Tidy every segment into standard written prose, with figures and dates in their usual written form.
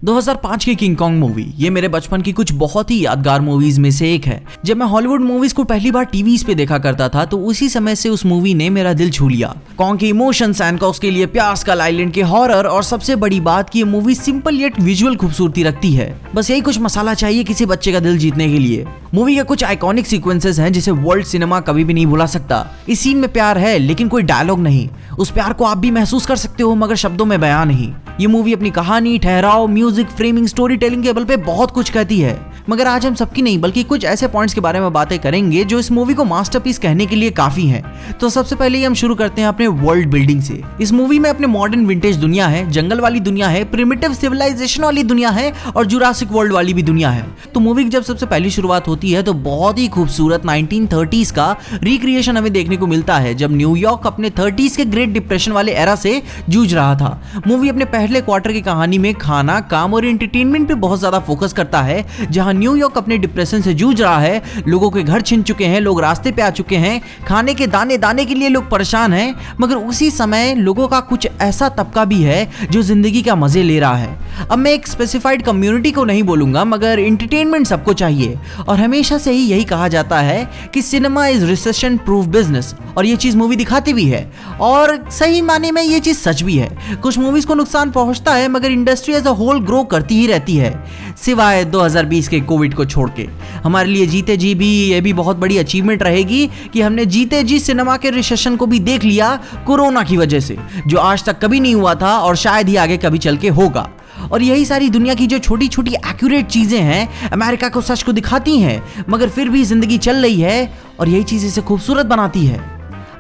2005 की king Kong movie ये मेरे बचपन की कुछ बहुत ही यादगार मूवीज में से एक है। जब मैं हॉलीवुड मूवीज को पहली बार टीवीज पे देखा करता था तो उसी समय से उस मूवी ने मेरा दिल छू लिया। कॉन्ग के इमोशंस, हैंकॉक के लिए प्यार, स्कल आइलैंड के हॉरर और सबसे बड़ी बात कि ये मूवी सिंपल येट विजुअल खूबसूरती रखती है। बस यही कुछ मसाला चाहिए किसी बच्चे का दिल जीतने के लिए। मूवी के कुछ आइकॉनिक सीक्वेंसेस हैं जिसे वर्ल्ड सिनेमा कभी भी नहीं भुला सकता। इस सीन में प्यार है लेकिन कोई डायलॉग नहीं। उस प्यार को आप भी महसूस कर सकते हो मगर शब्दों में बयां नहीं। ये मूवी अपनी कहानी, ठहराव, म्यूजिक, फ्रेमिंग, स्टोरी टेलिंग के बल पे बहुत कुछ कहती है। मगर आज हम सबकी नहीं बल्कि कुछ ऐसे पॉइंट्स के बारे में बातें करेंगे जो इस मूवी को मास्टरपीस कहने के लिए काफी हैं। तो सबसे पहले हम शुरू करते हैं अपने वर्ल्ड बिल्डिंग से। इस मूवी में अपने मॉडर्न विंटेज दुनिया है, जंगल वाली दुनिया है, प्रिमिटिव सिविलाइजेशन वाली दुनिया है और जुरासिक वर्ल्ड वाली भी दुनिया है। तो मूवी की जब सबसे पहली शुरुआत होती है तो बहुत ही खूबसूरत 1930s का रिक्रिएशन हमें देखने को मिलता है, जब न्यूयॉर्क अपने 30s के ग्रेट डिप्रेशन वाले एरा से जूझ रहा था। मूवी अपने पहले क्वार्टर की कहानी में खाना, काम और एंटरटेनमेंट पे बहुत ज्यादा फोकस करता है। जहां न्यूयॉर्क अपने डिप्रेशन से जूझ रहा है, लोगों के घर छिन चुके हैं, लोग रास्ते पे आ चुके हैं, खाने के दाने दाने के लिए लोग परेशान हैं, मगर उसी समय लोगों का कुछ ऐसा तबका भी है जो जिंदगी का मजे ले रहा है। अब मैं एक स्पेसिफाइड कम्युनिटी को नहीं बोलूंगा मगर एंटरटेनमेंट सबको चाहिए और हमेशा से ही यही कहा जाता है कि cinema is recession proof business, और ये चीज मूवी दिखाती भी है और सही माने में ये चीज सच भी है। कुछ मूवीज को नुकसान पहुंचता है मगर industry as a whole grow करती ही रहती है, सिवाय 2020 के कोविड को छोड़ के। हमारे लिए जीते जी भी ये भी बहुत बड़ी अचीवमेंट रहेगी कि हमने जीते जी सिनेमा के रिसेशन को भी देख लिया कोरोना की वजह से, जो आज तक कभी नहीं हुआ था और शायद ही आगे कभी चल के होगा। और यही सारी दुनिया की जो छोटी छोटी एक्यूरेट चीजें हैं अमेरिका को सच को दिखाती हैं, मगर फिर भी जिंदगी चल रही है और यही चीज इसे खूबसूरत बनाती है।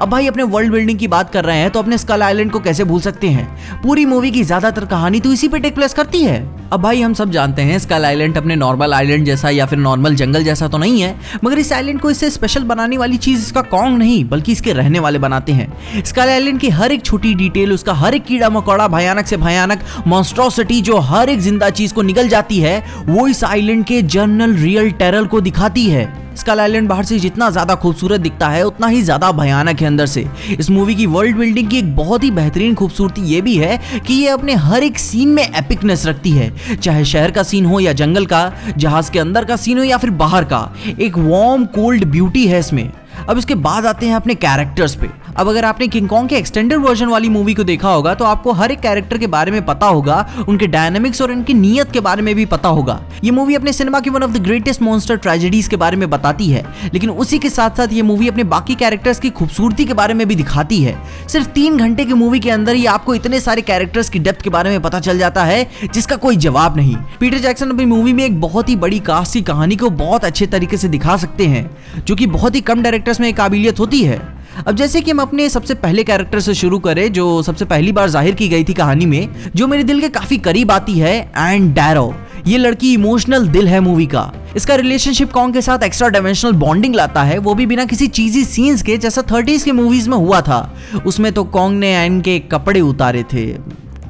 अब भाई अपने वर्ल्ड बिल्डिंग की बात कर रहे हैं तो अपने स्कल आइलैंड को कैसे भूल सकते हैं। पूरी मूवी की ज्यादातर कहानी तो इसी पे टेक प्लेस करती है। अब भाई हम सब जानते हैं स्कल आइलैंड अपने नॉर्मल आइलैंड जैसा या फिर नॉर्मल जंगल जैसा तो नहीं है, मगर इस आइलैंड को इससे स्पेशल बनाने वाली चीज इसका कॉन्ग नहीं बल्कि इसके रहने वाले बनाते हैं। स्कल आइलैंड की हर एक छोटी डिटेल, उसका हर एक कीड़ा मकोड़ा, भयानक से भयानक मॉन्स्ट्रोसिटी जो हर एक जिंदा चीज को निगल जाती है, वो इस आइलैंड के जर्नल रियल टेरर को दिखाती है। स्कल आइलैंड बाहर से जितना ज्यादा खूबसूरत दिखता है उतना ही ज्यादा भयानक है अंदर से। इस मूवी की वर्ल्ड बिल्डिंग की एक बहुत ही बेहतरीन खूबसूरती ये भी है कि ये अपने हर एक सीन में एपिकनेस रखती है, चाहे शहर का सीन हो या जंगल का, जहाज के अंदर का सीन हो या फिर बाहर का। एक वार्म कोल्ड ब्यूटी है इसमें। अब इसके बाद आते हैं अपने कैरेक्टर्स पे। अब अगर आपने किंग कॉन्ग के एक्सटेंडेड वर्जन वाली मूवी को देखा होगा तो आपको हर एक कैरेक्टर के बारे में पता होगा, उनके डायनामिक्स और उनकी नीयत के बारे में भी पता होगा। ये मूवी अपने सिनेमा की one of the greatest monster tragedies के बारे में बताती है, लेकिन उसी के साथ साथ ये मूवी अपने बाकी कैरेक्टर्स की खूबसूरती के बारे में भी दिखाती है। सिर्फ 3 घंटे की मूवी के अंदर ही आपको इतने सारे कैरेक्टर्स की डेप्थ के बारे में पता चल जाता है जिसका कोई जवाब नहीं। पीटर जैक्सन अपनी मूवी में एक बहुत ही बड़ी कास्ट की कहानी को बहुत अच्छे तरीके से दिखा सकते हैं, जो कि बहुत ही कम डायरेक्टर्स में काबिलियत होती है। अब जैसे कि हम अपने सबसे पहले कैरेक्टर से शुरू करें जो सबसे पहली बार जाहिर की गई थी कहानी में, जो मेरे दिल के काफी करीब आती है, एन डैरो। ये लड़की इमोशनल दिल है मूवी का। इसका रिलेशनशिप कॉन्ग के साथ एक्स्ट्रा डायमेंशनल बॉन्डिंग लाता है, वो भी बिना किसी चीजी सीन्स के, जैसा 30s के मूवीज में हुआ था। उसमें तो कॉन्ग ने एन के कपड़े उतारे थे।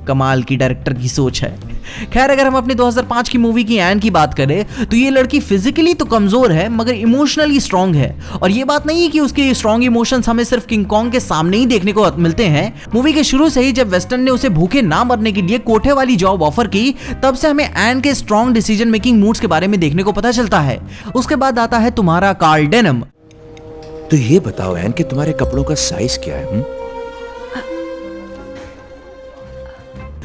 कमाल की डायरेक्टर की सोच है। खैर अगर हम अपने 2005 की मूवी की एन की बात करें तो ये लड़की फिजिकली तो कमजोर है मगर इमोशनली स्ट्रांग है। और ये बात नहीं है कि उसके स्ट्रांग इमोशंस हमें सिर्फ किंग कॉन्ग के सामने ही देखने को मिलते हैं। मूवी के शुरू से ही जब वेस्टर्न ने उसे भूखे ना मरने के लिए कोठे वाली जॉब ऑफर की, तब से हमें एन के स्ट्रांग डिसीजन मेकिंग मूड्स के बारे में देखने को पता चलता है। उसके बाद आता है तुम्हारा कार्ल डेनम। तो ये बताओ एन कि तुम्हारे कपड़ों का साइज क्या है?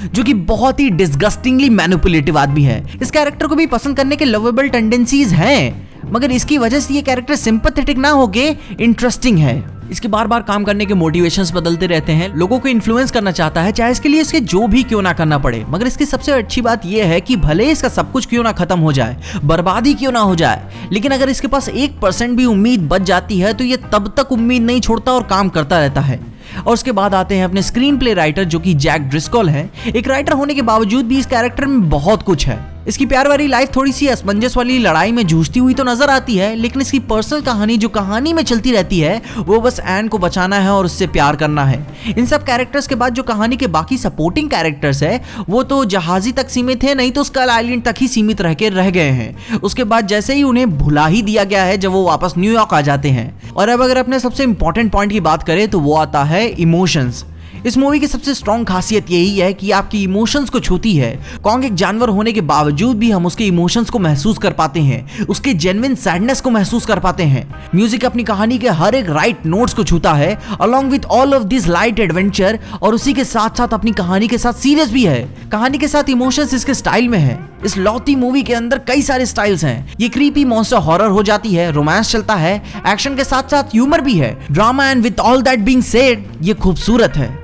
जो कि बहुत ही डिस्गस्टिंगली मैनिपुलेटिव आदमी है। इस कैरेक्टर को भी पसंद करने के लवेबल टेंडेंसीज हैं, मगर इसकी वजह से ये कैरेक्टर सिंपैथेटिक ना होके इंटरेस्टिंग है। इसके बार बार काम करने के मोटिवेशंस बदलते रहते हैं, लोगों को इन्फ्लुएंस करना चाहता है, चाहे इसके लिए इसके जो भी क्यों ना करना पड़े। मगर इसकी सबसे अच्छी बात यह है कि भले इसका सब कुछ क्यों ना खत्म हो जाए, बर्बादी क्यों ना हो जाए, लेकिन अगर इसके पास 1% भी उम्मीद बच जाती है तो ये तब तक उम्मीद नहीं छोड़ता और काम करता रहता है। और उसके बाद आते हैं अपने स्क्रीन प्ले राइटर जो कि जैक ड्रिस्कॉल है। एक राइटर होने के बावजूद भी इस कैरेक्टर में बहुत कुछ है। इसकी प्यार वाली लाइफ थोड़ी सी असमंजस वाली लड़ाई में जूझती हुई तो नजर आती है, लेकिन इसकी पर्सनल कहानी जो कहानी में चलती रहती है वो बस एन को बचाना है और उससे प्यार करना है। इन सब कैरेक्टर्स के बाद जो कहानी के बाकी सपोर्टिंग कैरेक्टर्स है वो तो जहाजी तक सीमित है, नहीं तो स्कल आइलैंड तक ही सीमित रह गए हैं। उसके बाद जैसे ही उन्हें भुला ही दिया गया है जब वो वापस न्यूयॉर्क आ जाते हैं। और अब अगर अपने सबसे इंपॉर्टेंट पॉइंट की बात करें तो वो आता है इमोशंस। इस मूवी की सबसे स्ट्रॉन्ग खासियत यही है कि आपकी इमोशंस को छूती है। कॉन्ग एक जानवर होने के बावजूद भी हम उसके इमोशंस को महसूस कर पाते हैं, उसके जेन्युइन सैडनेस को महसूस कर पाते हैं। म्यूजिक अपनी कहानी के हर एक राइट नोट्स को छूता है along with all of this light adventure, और उसी के साथ साथ अपनी कहानी के साथ सीरियस भी है। कहानी के साथ इमोशंस इसके स्टाइल में है। इस लौती मूवी के अंदर कई सारे स्टाइल्स हैं। ये क्रीपी मॉन्स्टर हॉरर हो जाती है, रोमांस चलता है, एक्शन के साथ साथ ह्यूमर भी है, drama, and with all that being said ये खूबसूरत है।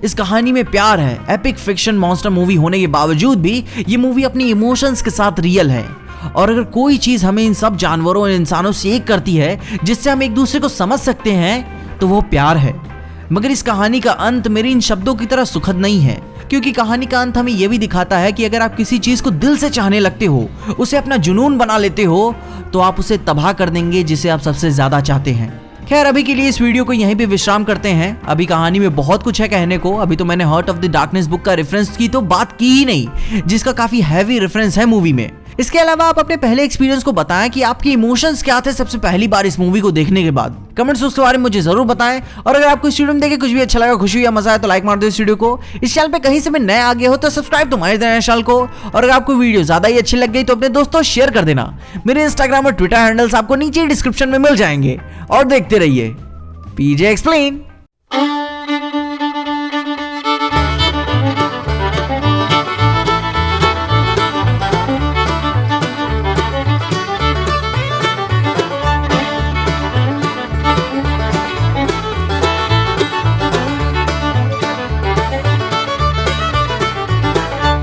इस कहानी में प्यार है। एपिक फिक्शन मॉन्स्टर मूवी होने के बावजूद भी ये मूवी अपनी इमोशंस के साथ रियल है। और अगर कोई चीज हमें इन सब जानवरों और इंसानों से एक करती है जिससे हम एक दूसरे को समझ सकते हैं तो वो प्यार है। मगर इस कहानी का अंत मेरे इन शब्दों की तरह सुखद नहीं है, क्योंकि कहानी का अंत हमें यह भी दिखाता है कि अगर आप किसी चीज को दिल से चाहने लगते हो, उसे अपना जुनून बना लेते हो, तो आप उसे तबाह कर देंगे जिसे आप सबसे ज्यादा चाहते हैं। खैर, अभी के लिए इस वीडियो को यहीं पे विश्राम करते हैं। अभी कहानी में बहुत कुछ है कहने को। अभी तो मैंने heart of the darkness book का रेफरेंस की तो बात की ही नहीं, जिसका काफी हैवी रेफरेंस है मूवी में। इसके अलावा आप अपने पहले एक्सपीरियंस को बताएं कि आपके इमोशंस क्या थे सबसे पहली बार इस मूवी को देखने के बाद। कमेंट्स उसके बारे में मुझे जरूर बताएं। और अगर आपको इस वीडियो में देखे कुछ भी अच्छा लगा, खुशी हुई या मजा आया तो लाइक मार दो इस वीडियो को। इस चैनल पे कहीं से भी नए आ गए हो तो सब्सक्राइब तो मार देना चैनल को। और अगर आपको वीडियो ज्यादा ही अच्छी लग गई तो अपने दोस्तों शेयर कर देना। मेरे इंस्टाग्राम और ट्विटर हैंडल्स आपको नीचे डिस्क्रिप्शन में मिल जाएंगे। और देखते रहिए PJ Explain।